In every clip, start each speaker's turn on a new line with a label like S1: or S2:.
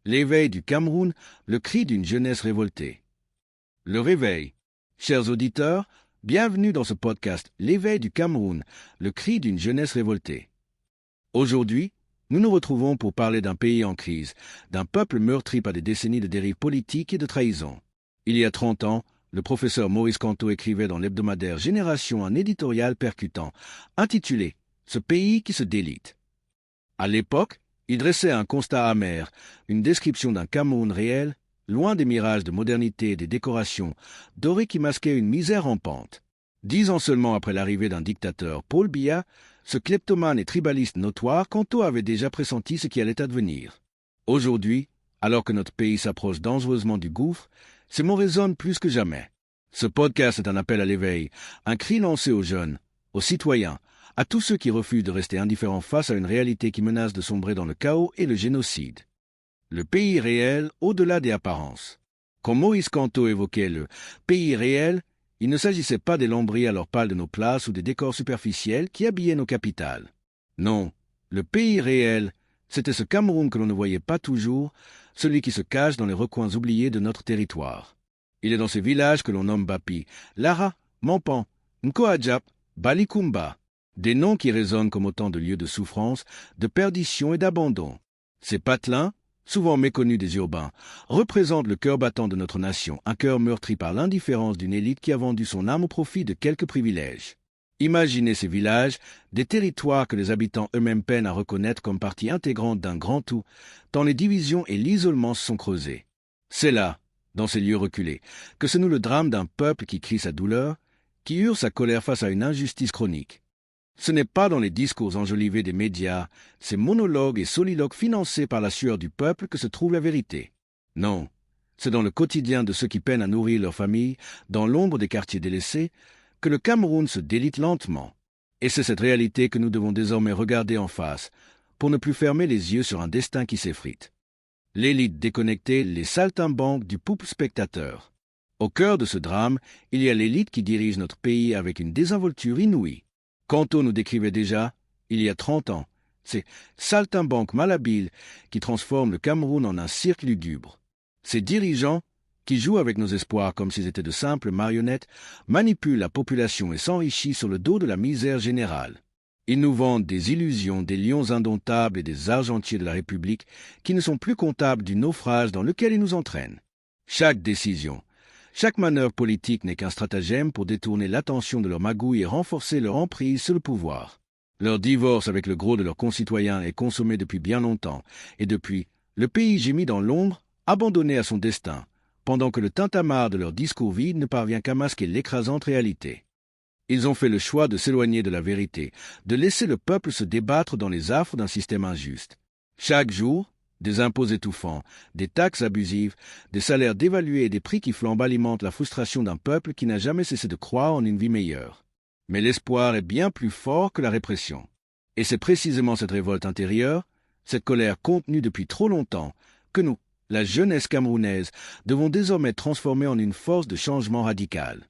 S1: L'éveil du Cameroun, le cri d'une jeunesse révoltée. Le réveil. Chers auditeurs, bienvenue dans ce podcast L'éveil du Cameroun, le cri d'une jeunesse révoltée. Aujourd'hui, nous nous retrouvons pour parler d'un pays en crise, d'un peuple meurtri par des décennies de dérives politiques et de trahison. Il y a 30 ans, le professeur Maurice Kamto écrivait dans l'hebdomadaire Génération un éditorial percutant, intitulé « Ce pays qui se délite ». À l'époque, il dressait un constat amer, une description d'un Cameroun réel, loin des mirages de modernité et des décorations dorées qui masquaient une misère rampante. 10 ans seulement après l'arrivée d'un dictateur, Paul Biya, ce kleptomane et tribaliste notoire, Kamto avait déjà pressenti ce qui allait advenir. Aujourd'hui, alors que notre pays s'approche dangereusement du gouffre, ces mots résonnent plus que jamais. Ce podcast est un appel à l'éveil, un cri lancé aux jeunes, aux citoyens, à tous ceux qui refusent de rester indifférents face à une réalité qui menace de sombrer dans le chaos et le génocide. Le pays réel au-delà des apparences. Quand Maurice Kamto évoquait le pays réel, il ne s'agissait pas des lambris à leur pâle de nos places ou des décors superficiels qui habillaient nos capitales. Non, le pays réel, c'était ce Cameroun que l'on ne voyait pas toujours, celui qui se cache dans les recoins oubliés de notre territoire. Il est dans ces villages que l'on nomme Bapi, Lara, Mampan, Nkoadjap, Balikumba, des noms qui résonnent comme autant de lieux de souffrance, de perdition et d'abandon. Ces patelins, souvent méconnus des urbains, représentent le cœur battant de notre nation, un cœur meurtri par l'indifférence d'une élite qui a vendu son âme au profit de quelques privilèges. Imaginez ces villages, des territoires que les habitants eux-mêmes peinent à reconnaître comme partie intégrante d'un grand tout, tant les divisions et l'isolement se sont creusés. C'est là, dans ces lieux reculés, que se noue le drame d'un peuple qui crie sa douleur, qui hurle sa colère face à une injustice chronique. Ce n'est pas dans les discours enjolivés des médias, ces monologues et soliloques financés par la sueur du peuple que se trouve la vérité. Non, c'est dans le quotidien de ceux qui peinent à nourrir leur famille, dans l'ombre des quartiers délaissés, que le Cameroun se délite lentement. Et c'est cette réalité que nous devons désormais regarder en face, pour ne plus fermer les yeux sur un destin qui s'effrite. L'élite déconnectée, les saltimbanques du peuple spectateur. Au cœur de ce drame, il y a l'élite qui dirige notre pays avec une désinvolture inouïe. Kamto nous décrivait déjà, il y a 30 ans, ces saltimbanques malhabiles qui transforment le Cameroun en un cirque lugubre. Ces dirigeants, qui jouent avec nos espoirs comme s'ils étaient de simples marionnettes, manipulent la population et s'enrichissent sur le dos de la misère générale. Ils nous vendent des illusions, des lions indomptables et des argentiers de la République qui ne sont plus comptables du naufrage dans lequel ils nous entraînent. Chaque décision, chaque manœuvre politique n'est qu'un stratagème pour détourner l'attention de leur magouille et renforcer leur emprise sur le pouvoir. Leur divorce avec le gros de leurs concitoyens est consommé depuis bien longtemps, et depuis, le pays gémit dans l'ombre, abandonné à son destin, pendant que le tintamarre de leur discours vide ne parvient qu'à masquer l'écrasante réalité. Ils ont fait le choix de s'éloigner de la vérité, de laisser le peuple se débattre dans les affres d'un système injuste. Chaque jour, des impôts étouffants, des taxes abusives, des salaires dévalués et des prix qui flambent alimentent la frustration d'un peuple qui n'a jamais cessé de croire en une vie meilleure. Mais l'espoir est bien plus fort que la répression. Et c'est précisément cette révolte intérieure, cette colère contenue depuis trop longtemps, que nous, la jeunesse camerounaise, devons désormais transformer en une force de changement radical.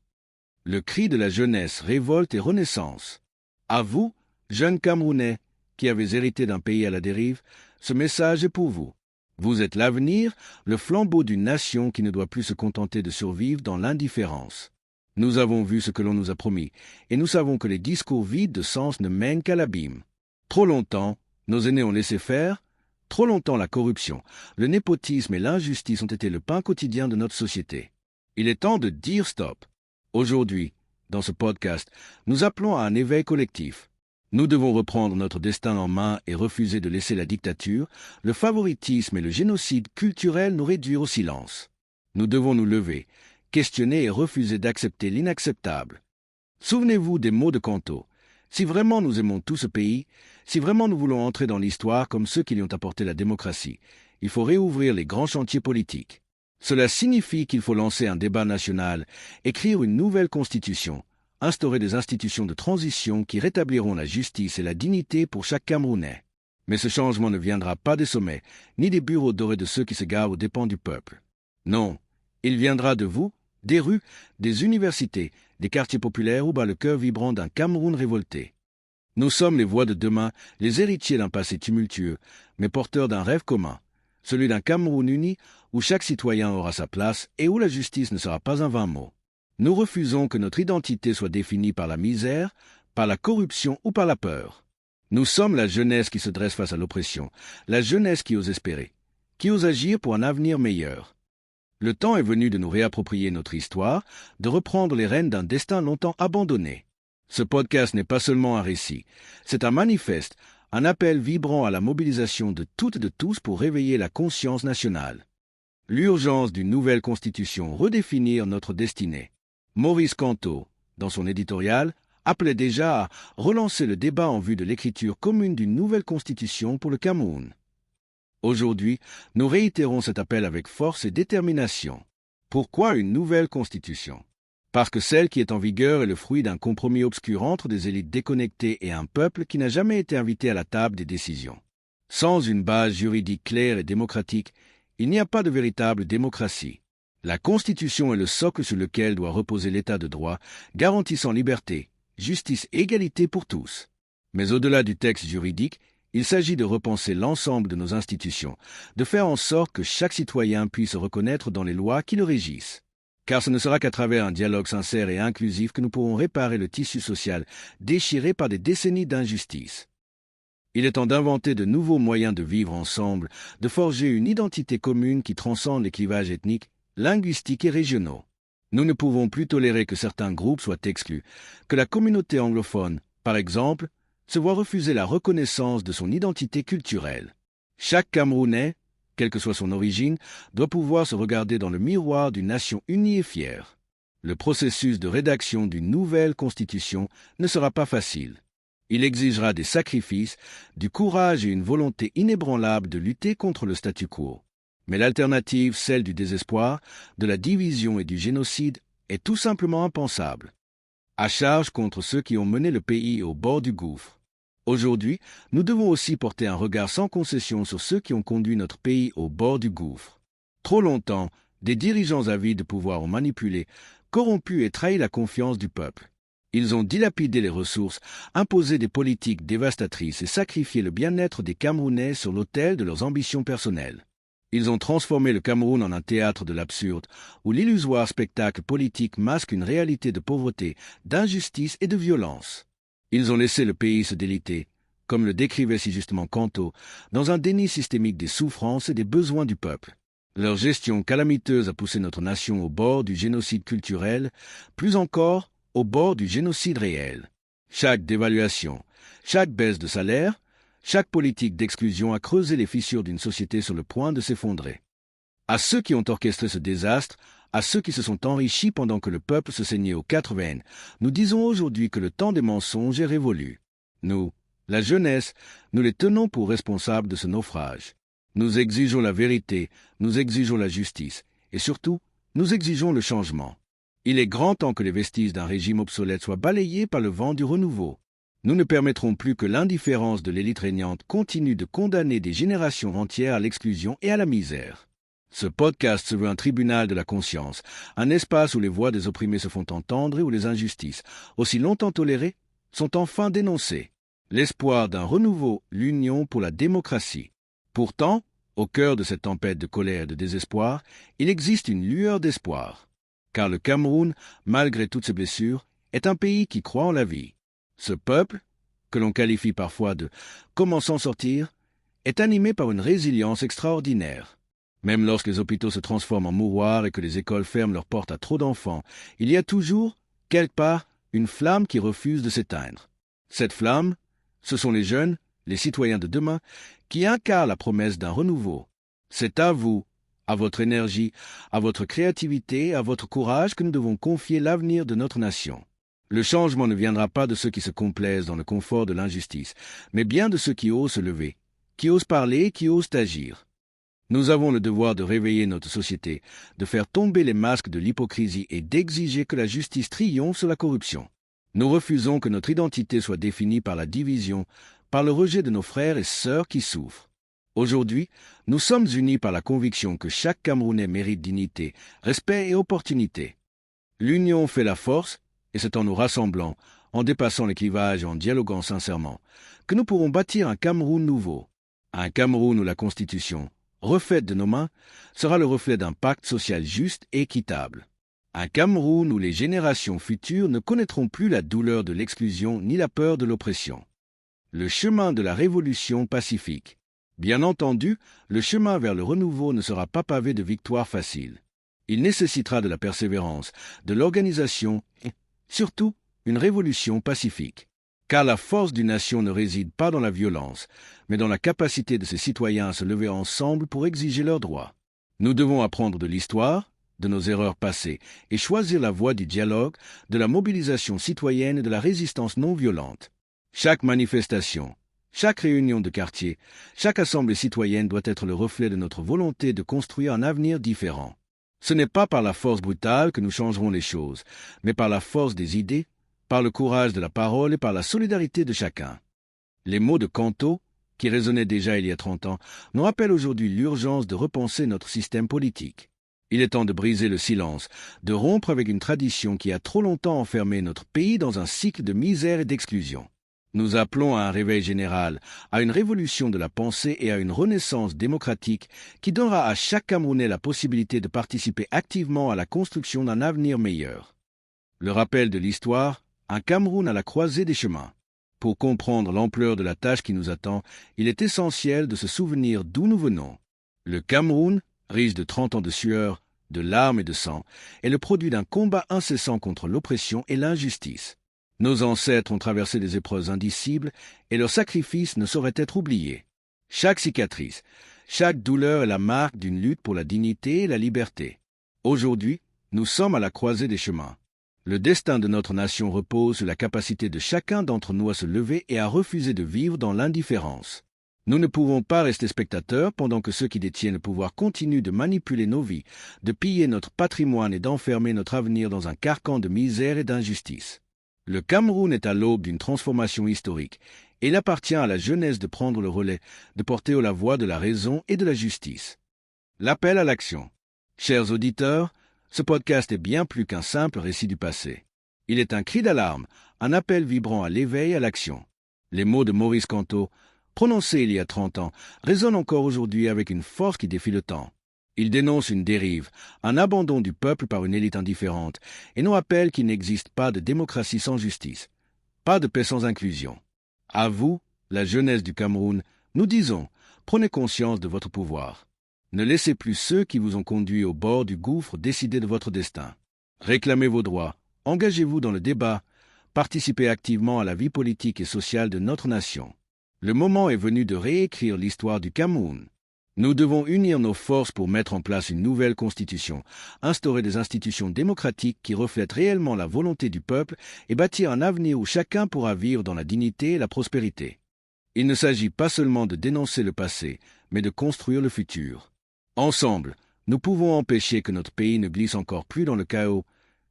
S1: Le cri de la jeunesse, révolte et renaissance. À vous, jeunes Camerounais, qui avez hérité d'un pays à la dérive, ce message est pour vous. Vous êtes l'avenir, le flambeau d'une nation qui ne doit plus se contenter de survivre dans l'indifférence. Nous avons vu ce que l'on nous a promis, et nous savons que les discours vides de sens ne mènent qu'à l'abîme. Trop longtemps, nos aînés ont laissé faire, trop longtemps la corruption, le népotisme et l'injustice ont été le pain quotidien de notre société. Il est temps de dire stop. Aujourd'hui, dans ce podcast, nous appelons à un éveil collectif. Nous devons reprendre notre destin en main et refuser de laisser la dictature, le favoritisme et le génocide culturel nous réduire au silence. Nous devons nous lever, questionner et refuser d'accepter l'inacceptable. Souvenez-vous des mots de Kamto. Si vraiment nous aimons tout ce pays, si vraiment nous voulons entrer dans l'histoire comme ceux qui lui ont apporté la démocratie, il faut réouvrir les grands chantiers politiques. Cela signifie qu'il faut lancer un débat national, écrire une nouvelle constitution, instaurer des institutions de transition qui rétabliront la justice et la dignité pour chaque Camerounais. Mais ce changement ne viendra pas des sommets, ni des bureaux dorés de ceux qui se garent aux dépens du peuple. Non, il viendra de vous, des rues, des universités, des quartiers populaires où bat le cœur vibrant d'un Cameroun révolté. Nous sommes les voix de demain, les héritiers d'un passé tumultueux, mais porteurs d'un rêve commun, celui d'un Cameroun uni où chaque citoyen aura sa place et où la justice ne sera pas un vain mot. Nous refusons que notre identité soit définie par la misère, par la corruption ou par la peur. Nous sommes la jeunesse qui se dresse face à l'oppression, la jeunesse qui ose espérer, qui ose agir pour un avenir meilleur. Le temps est venu de nous réapproprier notre histoire, de reprendre les rênes d'un destin longtemps abandonné. Ce podcast n'est pas seulement un récit, c'est un manifeste, un appel vibrant à la mobilisation de toutes et de tous pour réveiller la conscience nationale. L'urgence d'une nouvelle constitution, redéfinir notre destinée. Maurice Kamto, dans son éditorial, appelait déjà à relancer le débat en vue de l'écriture commune d'une nouvelle constitution pour le Cameroun. Aujourd'hui, nous réitérons cet appel avec force et détermination. Pourquoi une nouvelle constitution? Parce que celle qui est en vigueur est le fruit d'un compromis obscur entre des élites déconnectées et un peuple qui n'a jamais été invité à la table des décisions. Sans une base juridique claire et démocratique, il n'y a pas de véritable démocratie. La Constitution est le socle sur lequel doit reposer l'État de droit, garantissant liberté, justice et égalité pour tous. Mais au-delà du texte juridique, il s'agit de repenser l'ensemble de nos institutions, de faire en sorte que chaque citoyen puisse se reconnaître dans les lois qui le régissent. Car ce ne sera qu'à travers un dialogue sincère et inclusif que nous pourrons réparer le tissu social déchiré par des décennies d'injustice. Il est temps d'inventer de nouveaux moyens de vivre ensemble, de forger une identité commune qui transcende les clivages ethniques, linguistiques et régionaux. Nous ne pouvons plus tolérer que certains groupes soient exclus, que la communauté anglophone, par exemple, se voit refuser la reconnaissance de son identité culturelle. Chaque Camerounais, quelle que soit son origine, doit pouvoir se regarder dans le miroir d'une nation unie et fière. Le processus de rédaction d'une nouvelle constitution ne sera pas facile. Il exigera des sacrifices, du courage et une volonté inébranlable de lutter contre le statu quo. Mais l'alternative, celle du désespoir, de la division et du génocide, est tout simplement impensable. À charge contre ceux qui ont mené le pays au bord du gouffre. Aujourd'hui, nous devons aussi porter un regard sans concession sur ceux qui ont conduit notre pays au bord du gouffre. Trop longtemps, des dirigeants avides de pouvoir ont manipulé, corrompu et trahi la confiance du peuple. Ils ont dilapidé les ressources, imposé des politiques dévastatrices et sacrifié le bien-être des Camerounais sur l'autel de leurs ambitions personnelles. Ils ont transformé le Cameroun en un théâtre de l'absurde, où l'illusoire spectacle politique masque une réalité de pauvreté, d'injustice et de violence. Ils ont laissé le pays se déliter, comme le décrivait si justement Kamto, dans un déni systémique des souffrances et des besoins du peuple. Leur gestion calamiteuse a poussé notre nation au bord du génocide culturel, plus encore au bord du génocide réel. Chaque dévaluation, chaque baisse de salaire, chaque politique d'exclusion a creusé les fissures d'une société sur le point de s'effondrer. À ceux qui ont orchestré ce désastre, à ceux qui se sont enrichis pendant que le peuple se saignait aux quatre veines, nous disons aujourd'hui que le temps des mensonges est révolu. Nous, la jeunesse, nous les tenons pour responsables de ce naufrage. Nous exigeons la vérité, nous exigeons la justice, et surtout, nous exigeons le changement. Il est grand temps que les vestiges d'un régime obsolète soient balayés par le vent du renouveau. Nous ne permettrons plus que l'indifférence de l'élite régnante continue de condamner des générations entières à l'exclusion et à la misère. Ce podcast se veut un tribunal de la conscience, un espace où les voix des opprimés se font entendre et où les injustices, aussi longtemps tolérées, sont enfin dénoncées. L'espoir d'un renouveau, l'union pour la démocratie. Pourtant, au cœur de cette tempête de colère et de désespoir, il existe une lueur d'espoir. Car le Cameroun, malgré toutes ses blessures, est un pays qui croit en la vie. Ce peuple, que l'on qualifie parfois de « comment s'en sortir », est animé par une résilience extraordinaire. Même lorsque les hôpitaux se transforment en mouroirs et que les écoles ferment leurs portes à trop d'enfants, il y a toujours, quelque part, une flamme qui refuse de s'éteindre. Cette flamme, ce sont les jeunes, les citoyens de demain, qui incarnent la promesse d'un renouveau. C'est à vous, à votre énergie, à votre créativité, à votre courage que nous devons confier l'avenir de notre nation. Le changement ne viendra pas de ceux qui se complaisent dans le confort de l'injustice, mais bien de ceux qui osent se lever, qui osent parler, qui osent agir. Nous avons le devoir de réveiller notre société, de faire tomber les masques de l'hypocrisie et d'exiger que la justice triomphe sur la corruption. Nous refusons que notre identité soit définie par la division, par le rejet de nos frères et sœurs qui souffrent. Aujourd'hui, nous sommes unis par la conviction que chaque Camerounais mérite dignité, respect et opportunité. L'union fait la force, et c'est en nous rassemblant, en dépassant les clivages et en dialoguant sincèrement, que nous pourrons bâtir un Cameroun nouveau. Un Cameroun où la Constitution, refaite de nos mains, sera le reflet d'un pacte social juste et équitable. Un Cameroun où les générations futures ne connaîtront plus la douleur de l'exclusion ni la peur de l'oppression. Le chemin de la révolution pacifique. Bien entendu, le chemin vers le renouveau ne sera pas pavé de victoires faciles. Il nécessitera de la persévérance, de l'organisation et, surtout, une révolution pacifique. Car la force d'une nation ne réside pas dans la violence, mais dans la capacité de ses citoyens à se lever ensemble pour exiger leurs droits. Nous devons apprendre de l'histoire, de nos erreurs passées, et choisir la voie du dialogue, de la mobilisation citoyenne et de la résistance non violente. Chaque manifestation, chaque réunion de quartier, chaque assemblée citoyenne doit être le reflet de notre volonté de construire un avenir différent. Ce n'est pas par la force brutale que nous changerons les choses, mais par la force des idées, par le courage de la parole et par la solidarité de chacun. Les mots de Kanto, qui résonnaient déjà il y a 30 ans, nous rappellent aujourd'hui l'urgence de repenser notre système politique. Il est temps de briser le silence, de rompre avec une tradition qui a trop longtemps enfermé notre pays dans un cycle de misère et d'exclusion. Nous appelons à un réveil général, à une révolution de la pensée et à une renaissance démocratique qui donnera à chaque Camerounais la possibilité de participer activement à la construction d'un avenir meilleur. Le rappel de l'histoire, un Cameroun à la croisée des chemins. Pour comprendre l'ampleur de la tâche qui nous attend, il est essentiel de se souvenir d'où nous venons. Le Cameroun, riche de 30 ans de sueur, de larmes et de sang, est le produit d'un combat incessant contre l'oppression et l'injustice. Nos ancêtres ont traversé des épreuves indicibles et leurs sacrifices ne sauraient être oubliés. Chaque cicatrice, chaque douleur est la marque d'une lutte pour la dignité et la liberté. Aujourd'hui, nous sommes à la croisée des chemins. Le destin de notre nation repose sur la capacité de chacun d'entre nous à se lever et à refuser de vivre dans l'indifférence. Nous ne pouvons pas rester spectateurs pendant que ceux qui détiennent le pouvoir continuent de manipuler nos vies, de piller notre patrimoine et d'enfermer notre avenir dans un carcan de misère et d'injustice. Le Cameroun est à l'aube d'une transformation historique, et il appartient à la jeunesse de prendre le relais, de porter haut la voix de la raison et de la justice. L'appel à l'action. Chers auditeurs, ce podcast est bien plus qu'un simple récit du passé. Il est un cri d'alarme, un appel vibrant à l'éveil et à l'action. Les mots de Maurice Kanto, prononcés il y a 30 ans, résonnent encore aujourd'hui avec une force qui défie le temps. Il dénonce une dérive, un abandon du peuple par une élite indifférente, et nous rappelle qu'il n'existe pas de démocratie sans justice, pas de paix sans inclusion. À vous, la jeunesse du Cameroun, nous disons, prenez conscience de votre pouvoir. Ne laissez plus ceux qui vous ont conduit au bord du gouffre décider de votre destin. Réclamez vos droits, engagez-vous dans le débat, participez activement à la vie politique et sociale de notre nation. Le moment est venu de réécrire l'histoire du Cameroun. Nous devons unir nos forces pour mettre en place une nouvelle constitution, instaurer des institutions démocratiques qui reflètent réellement la volonté du peuple et bâtir un avenir où chacun pourra vivre dans la dignité et la prospérité. Il ne s'agit pas seulement de dénoncer le passé, mais de construire le futur. Ensemble, nous pouvons empêcher que notre pays ne glisse encore plus dans le chaos,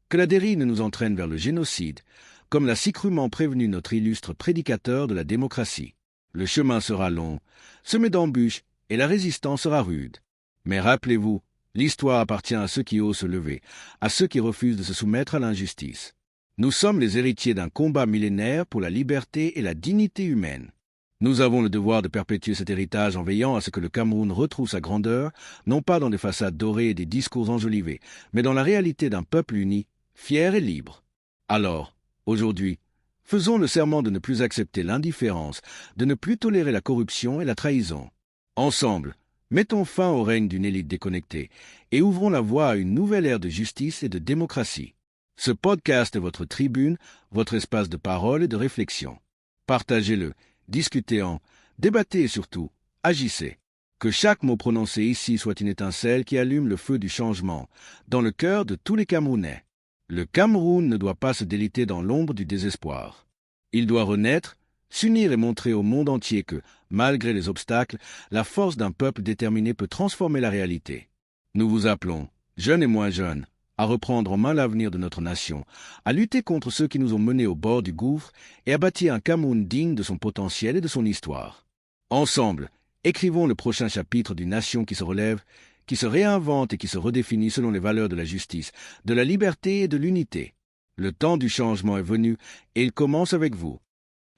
S1: que la dérive ne nous entraîne vers le génocide, comme l'a si crûment prévenu notre illustre prédicateur de la démocratie. Le chemin sera long, semé d'embûches, et la résistance sera rude. Mais rappelez-vous, l'histoire appartient à ceux qui osent se lever, à ceux qui refusent de se soumettre à l'injustice. Nous sommes les héritiers d'un combat millénaire pour la liberté et la dignité humaine. Nous avons le devoir de perpétuer cet héritage en veillant à ce que le Cameroun retrouve sa grandeur, non pas dans des façades dorées et des discours enjolivés, mais dans la réalité d'un peuple uni, fier et libre. Alors, aujourd'hui, faisons le serment de ne plus accepter l'indifférence, de ne plus tolérer la corruption et la trahison. Ensemble, mettons fin au règne d'une élite déconnectée et ouvrons la voie à une nouvelle ère de justice et de démocratie. Ce podcast est votre tribune, votre espace de parole et de réflexion. Partagez-le, discutez-en, débattez et surtout, agissez. Que chaque mot prononcé ici soit une étincelle qui allume le feu du changement, dans le cœur de tous les Camerounais. Le Cameroun ne doit pas se déliter dans l'ombre du désespoir. Il doit renaître, s'unir et montrer au monde entier que, malgré les obstacles, la force d'un peuple déterminé peut transformer la réalité. Nous vous appelons, jeunes et moins jeunes, à reprendre en main l'avenir de notre nation, à lutter contre ceux qui nous ont menés au bord du gouffre et à bâtir un Cameroun digne de son potentiel et de son histoire. Ensemble, écrivons le prochain chapitre d'une nation qui se relève, qui se réinvente et qui se redéfinit selon les valeurs de la justice, de la liberté et de l'unité. Le temps du changement est venu et il commence avec vous.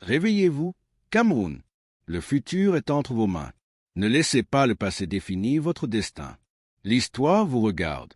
S1: Réveillez-vous, Cameroun. Le futur est entre vos mains. Ne laissez pas le passé définir votre destin. L'histoire vous regarde.